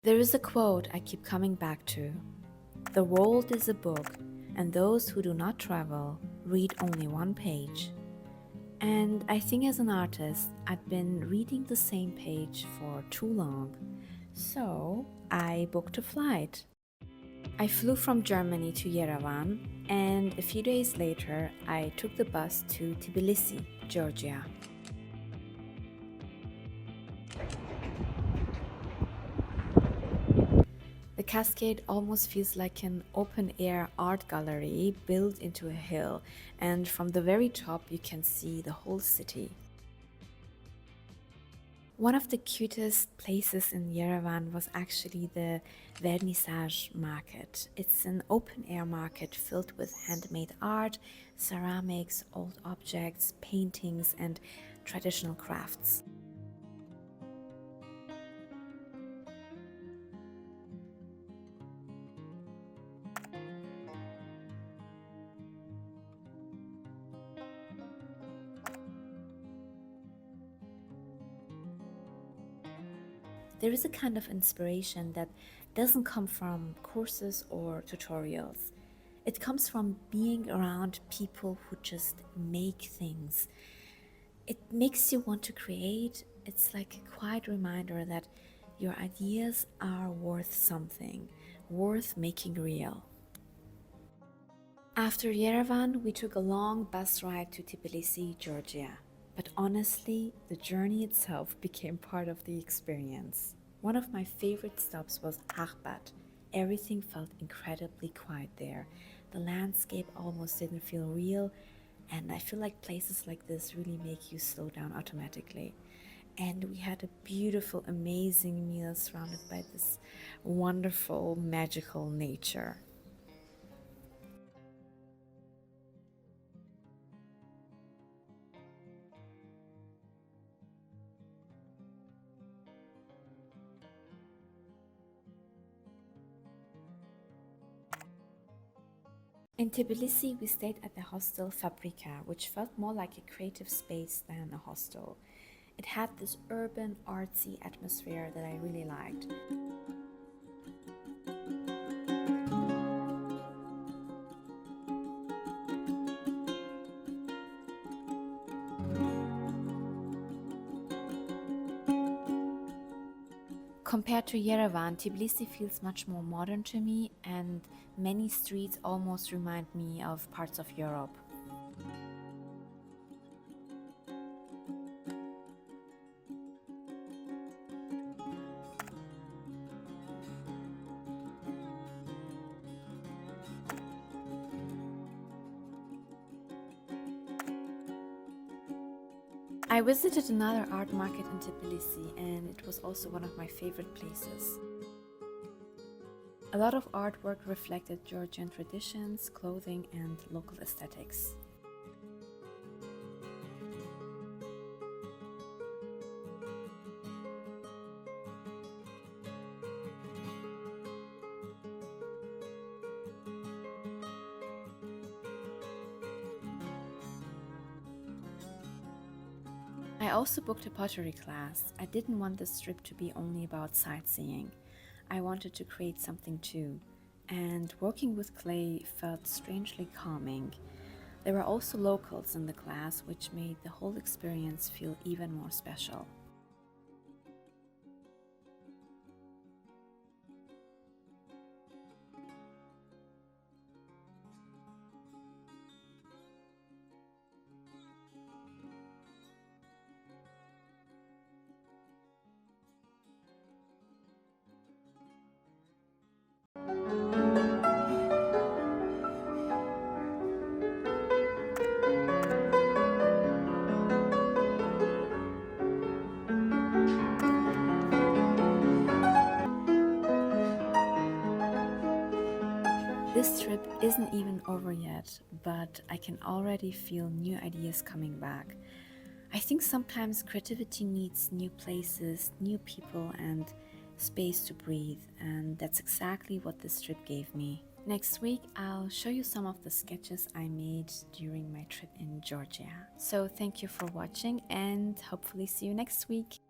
There is a quote I keep coming back to. The world is a book, and those who do not travel read only one page. And I think as an artist, I'd been reading the same page for too long. So I booked a flight. I flew from Germany to Yerevan, and a few days later, I took the bus to Tbilisi, Georgia. The cascade almost feels like an open-air art gallery built into a hill, and from the very top you can see the whole city. One of the cutest places in Yerevan was actually the Vernissage Market. It's an open-air market filled with handmade art, ceramics, old objects, paintings, and traditional crafts. There is a kind of inspiration that doesn't come from courses or tutorials. It comes from being around people who just make things. It makes you want to create. It's like a quiet reminder that your ideas are worth something, worth making real. After Yerevan, we took a long bus ride to Tbilisi, Georgia. But honestly, the journey itself became part of the experience. One of my favorite stops was Arbat. Everything felt incredibly quiet there. The landscape almost didn't feel real, and I feel like places like this really make you slow down automatically. And we had a beautiful, amazing meal surrounded by this wonderful, magical nature. In Tbilisi, we stayed at the hostel Fabrika, which felt more like a creative space than a hostel. It had this urban, artsy atmosphere that I really liked. Compared to Yerevan, Tbilisi feels much more modern to me, and many streets almost remind me of parts of Europe. I visited another art market in Tbilisi, and it was also one of my favorite places. A lot of artwork reflected Georgian traditions, clothing, and local aesthetics. I also booked a pottery class. I didn't want this trip to be only about sightseeing. I wanted to create something too, and working with clay felt strangely calming. There were also locals in the class, which made the whole experience feel even more special. This trip isn't even over yet, but I can already feel new ideas coming back. I think sometimes creativity needs new places, new people, and space to breathe, and that's exactly what this trip gave me. Next week, I'll show you some of the sketches I made during my trip in Georgia. So, thank you for watching, and hopefully, see you next week.